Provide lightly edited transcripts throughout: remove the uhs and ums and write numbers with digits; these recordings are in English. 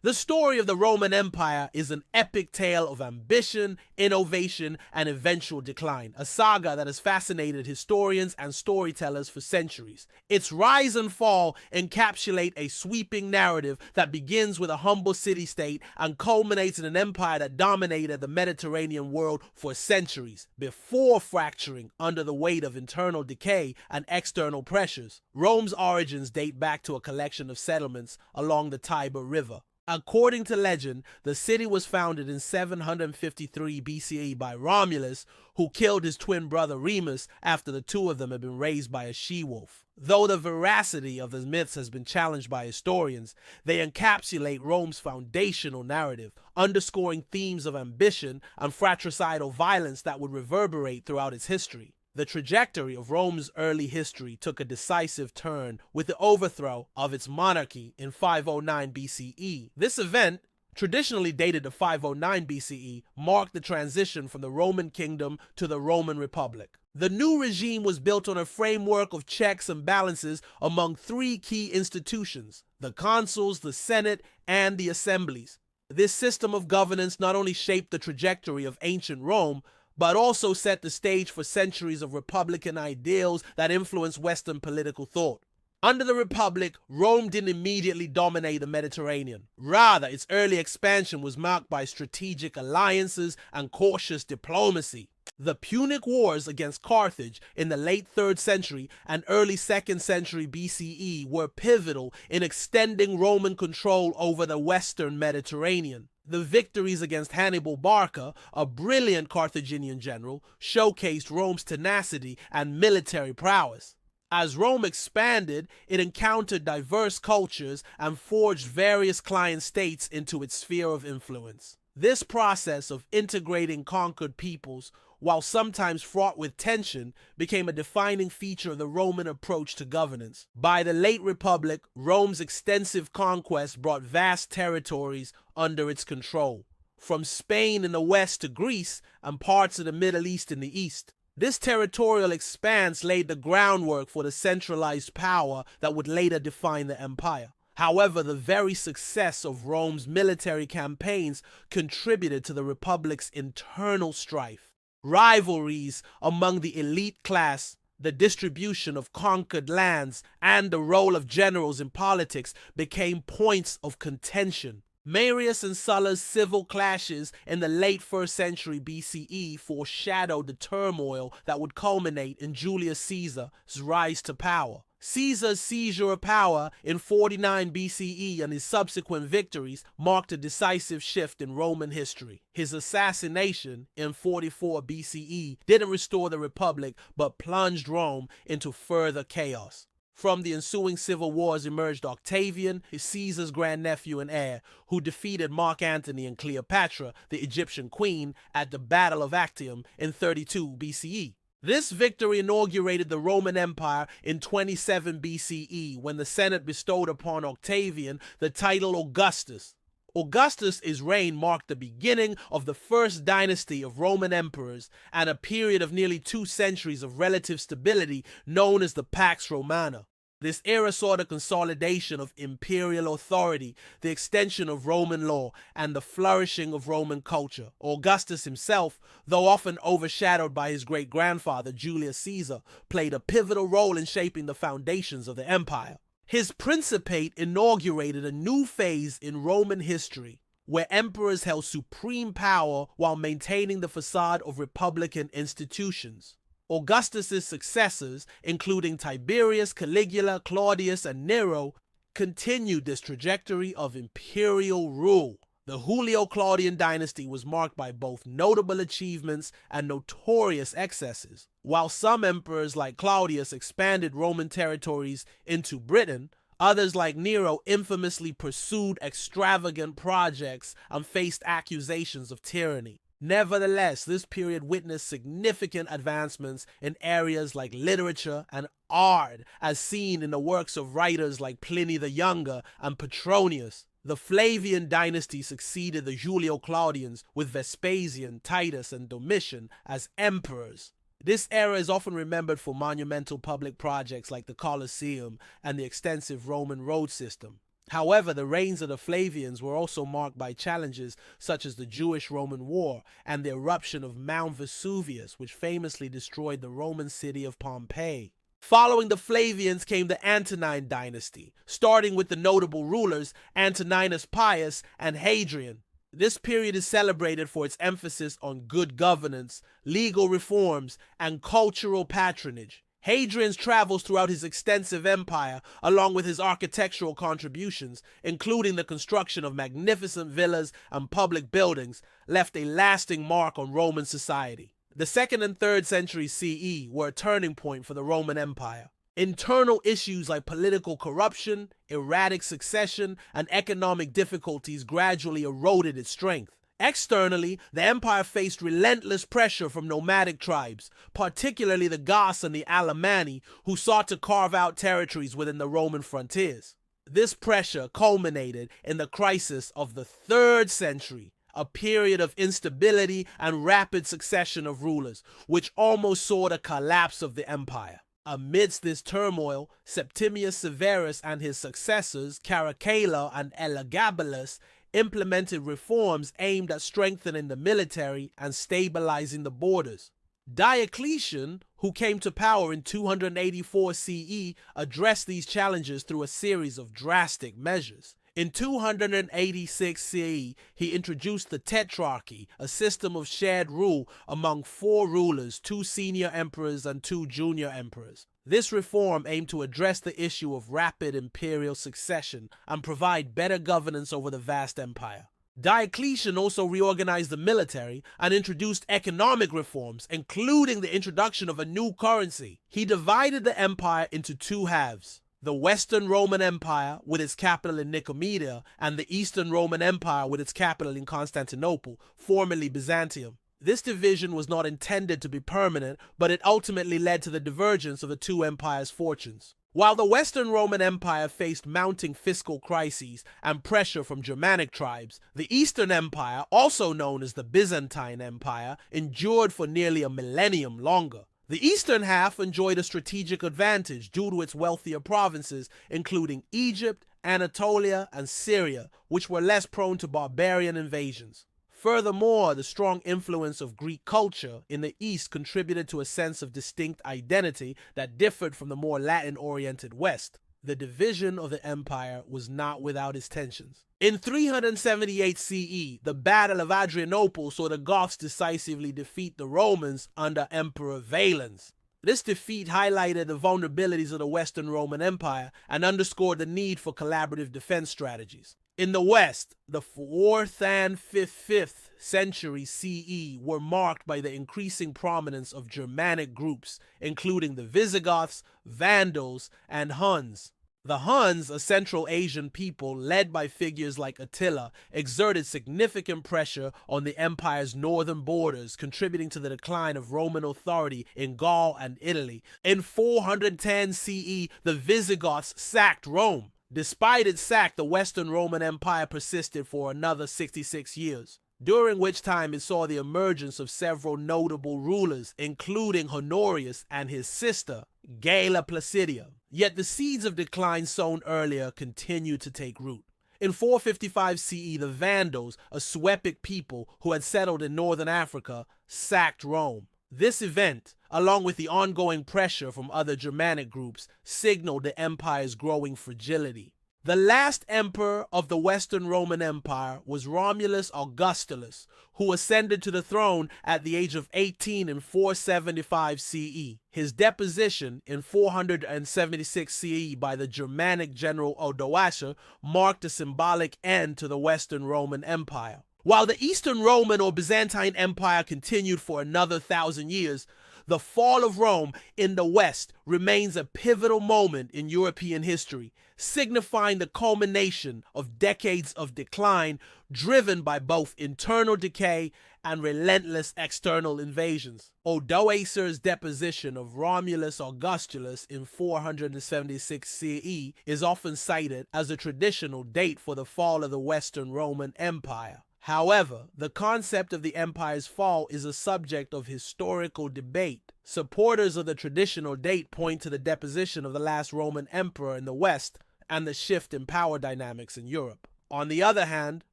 The story of the Roman Empire is an epic tale of ambition, innovation, and eventual decline, a saga that has fascinated historians and storytellers for centuries. Its rise and fall encapsulate a sweeping narrative that begins with a humble city-state and culminates in an empire that dominated the Mediterranean world for centuries, before fracturing under the weight of internal decay and external pressures. Rome's origins date back to a collection of settlements along the Tiber River. According to legend, the city was founded in 753 BCE by Romulus, who killed his twin brother Remus after the two of them had been raised by a she-wolf. Though the veracity of the myths has been challenged by historians, they encapsulate Rome's foundational narrative, underscoring themes of ambition and fratricidal violence that would reverberate throughout its history. The trajectory of Rome's early history took a decisive turn with the overthrow of its monarchy in 509 BCE. This event, traditionally dated to 509 BCE, marked the transition from the Roman kingdom to the Roman Republic. The new regime was built on a framework of checks and balances among three key institutions: the consuls, the Senate, and the assemblies. This system of governance not only shaped the trajectory of ancient Rome, but also set the stage for centuries of republican ideals that influenced Western political thought. Under the Republic, Rome didn't immediately dominate the Mediterranean. Rather, its early expansion was marked by strategic alliances and cautious diplomacy. The Punic Wars against Carthage in the late 3rd century and early 2nd century BCE were pivotal in extending Roman control over the Western Mediterranean. The victories against Hannibal Barca, a brilliant Carthaginian general, showcased Rome's tenacity and military prowess. As Rome expanded, it encountered diverse cultures and forged various client states into its sphere of influence. This process of integrating conquered peoples, while sometimes fraught with tension, became a defining feature of the Roman approach to governance. By the late Republic, Rome's extensive conquest brought vast territories under its control, from Spain in the west to Greece and parts of the Middle East in the east. This territorial expanse laid the groundwork for the centralized power that would later define the empire. However, the very success of Rome's military campaigns contributed to the Republic's internal strife. Rivalries among the elite class, the distribution of conquered lands, and the role of generals in politics became points of contention. Marius and Sulla's civil clashes in the late 1st century BCE foreshadowed the turmoil that would culminate in Julius Caesar's rise to power. Caesar's seizure of power in 49 BCE and his subsequent victories marked a decisive shift in Roman history. His assassination in 44 BCE didn't restore the Republic, but plunged Rome into further chaos. From the ensuing civil wars emerged Octavian, Caesar's grandnephew and heir, who defeated Mark Antony and Cleopatra, the Egyptian queen, at the Battle of Actium in 32 BCE. This victory inaugurated the Roman Empire in 27 BCE, when the Senate bestowed upon Octavian the title Augustus. Augustus' reign marked the beginning of the first dynasty of Roman emperors and a period of nearly 2 centuries of relative stability known as the Pax Romana. This era saw the consolidation of imperial authority, the extension of Roman law, and the flourishing of Roman culture. Augustus himself, though often overshadowed by his great-grandfather Julius Caesar, played a pivotal role in shaping the foundations of the empire. His principate inaugurated a new phase in Roman history, where emperors held supreme power while maintaining the facade of republican institutions. Augustus' successors, including Tiberius, Caligula, Claudius, and Nero, continued this trajectory of imperial rule. The Julio-Claudian dynasty was marked by both notable achievements and notorious excesses. While some emperors like Claudius expanded Roman territories into Britain, others like Nero infamously pursued extravagant projects and faced accusations of tyranny. Nevertheless, this period witnessed significant advancements in areas like literature and art, as seen in the works of writers like Pliny the Younger and Petronius. The Flavian dynasty succeeded the Julio-Claudians, with Vespasian, Titus, and Domitian as emperors. This era is often remembered for monumental public projects like the Colosseum and the extensive Roman road system. However, the reigns of the Flavians were also marked by challenges such as the Jewish-Roman War and the eruption of Mount Vesuvius, which famously destroyed the Roman city of Pompeii. Following the Flavians came the Antonine dynasty, starting with the notable rulers Antoninus Pius and Hadrian. This period is celebrated for its emphasis on good governance, legal reforms, and cultural patronage. Hadrian's travels throughout his extensive empire, along with his architectural contributions, including the construction of magnificent villas and public buildings, left a lasting mark on Roman society. The 2nd and 3rd centuries CE were a turning point for the Roman Empire. Internal issues like political corruption, erratic succession, and economic difficulties gradually eroded its strength. Externally, the empire faced relentless pressure from nomadic tribes, particularly the Goths and the Alemanni, who sought to carve out territories within the Roman frontiers. This pressure culminated in the crisis of the 3rd century, a period of instability and rapid succession of rulers, which almost saw the collapse of the empire. Amidst this turmoil, Septimius Severus and his successors, Caracalla and Elagabalus, implemented reforms aimed at strengthening the military and stabilizing the borders. Diocletian, who came to power in 284 CE, addressed these challenges through a series of drastic measures. In 286 CE, he introduced the Tetrarchy, a system of shared rule among 4 rulers, 2 senior emperors and 2 junior emperors. This reform aimed to address the issue of rapid imperial succession and provide better governance over the vast empire. Diocletian also reorganized the military and introduced economic reforms, including the introduction of a new currency. He divided the empire into 2 halves: the Western Roman Empire with its capital in Nicomedia and the Eastern Roman Empire with its capital in Constantinople, formerly Byzantium. This division was not intended to be permanent, but it ultimately led to the divergence of the 2 empires' fortunes. While the Western Roman Empire faced mounting fiscal crises and pressure from Germanic tribes, the Eastern Empire, also known as the Byzantine Empire, endured for nearly a millennium longer. The eastern half enjoyed a strategic advantage due to its wealthier provinces, including Egypt, Anatolia, and Syria, which were less prone to barbarian invasions. Furthermore, the strong influence of Greek culture in the East contributed to a sense of distinct identity that differed from the more Latin-oriented West. The division of the empire was not without its tensions. In 378 CE, the Battle of Adrianople saw the Goths decisively defeat the Romans under Emperor Valens. This defeat highlighted the vulnerabilities of the Western Roman Empire and underscored the need for collaborative defense strategies. In the West, the 4th and 5th century CE were marked by the increasing prominence of Germanic groups, including the Visigoths, Vandals, and Huns. The Huns, a Central Asian people led by figures like Attila, exerted significant pressure on the empire's northern borders, contributing to the decline of Roman authority in Gaul and Italy. In 410 CE, the Visigoths sacked Rome. Despite its sack, the Western Roman Empire persisted for another 66 years, during which time it saw the emergence of several notable rulers, including Honorius and his sister, Galla Placidia. Yet the seeds of decline sown earlier continued to take root. In 455 CE, the Vandals, a Suebic people who had settled in northern Africa, sacked Rome. This event, along with the ongoing pressure from other Germanic groups, signaled the empire's growing fragility. The last emperor of the Western Roman Empire was Romulus Augustus, who ascended to the throne at the age of 18 in 475 CE. His deposition in 476 CE by the Germanic general Odoacer marked a symbolic end to the Western Roman Empire. While the Eastern Roman or Byzantine Empire continued for another 1,000 years, the fall of Rome in the West remains a pivotal moment in European history, signifying the culmination of decades of decline driven by both internal decay and relentless external invasions. Odoacer's deposition of Romulus Augustulus in 476 CE is often cited as a traditional date for the fall of the Western Roman Empire. However, the concept of the empire's fall is a subject of historical debate. Supporters of the traditional date point to the deposition of the last Roman emperor in the West and the shift in power dynamics in Europe. On the other hand,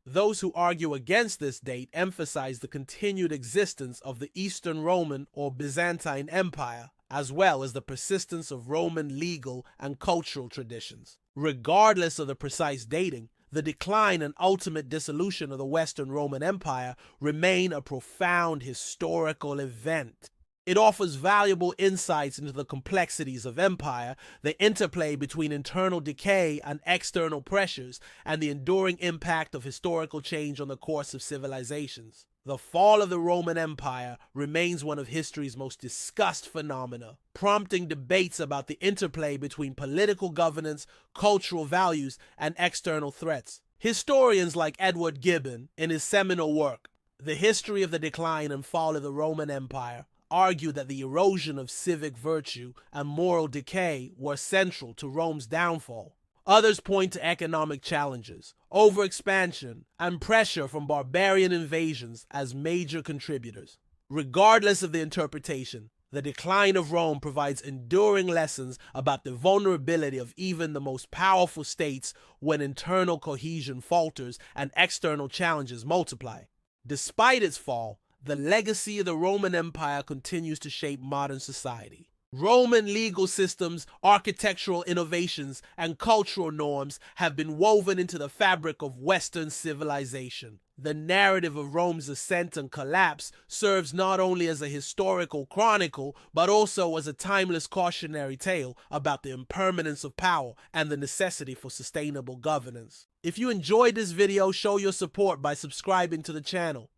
those who argue against this date emphasize the continued existence of the Eastern Roman or Byzantine Empire, as well as the persistence of Roman legal and cultural traditions. Regardless of the precise dating, the decline and ultimate dissolution of the Western Roman Empire remain a profound historical event. It offers valuable insights into the complexities of empire, the interplay between internal decay and external pressures, and the enduring impact of historical change on the course of civilizations. The fall of the Roman Empire remains one of history's most discussed phenomena, prompting debates about the interplay between political governance, cultural values, and external threats. Historians like Edward Gibbon, in his seminal work, The History of the Decline and Fall of the Roman Empire, argue that the erosion of civic virtue and moral decay were central to Rome's downfall. Others point to economic challenges, overexpansion, and pressure from barbarian invasions as major contributors. Regardless of the interpretation, the decline of Rome provides enduring lessons about the vulnerability of even the most powerful states when internal cohesion falters and external challenges multiply. Despite its fall, the legacy of the Roman Empire continues to shape modern society. Roman legal systems, architectural innovations, and cultural norms have been woven into the fabric of Western civilization. The narrative of Rome's ascent and collapse serves not only as a historical chronicle, but also as a timeless cautionary tale about the impermanence of power and the necessity for sustainable governance. If you enjoyed this video, show your support by subscribing to the channel.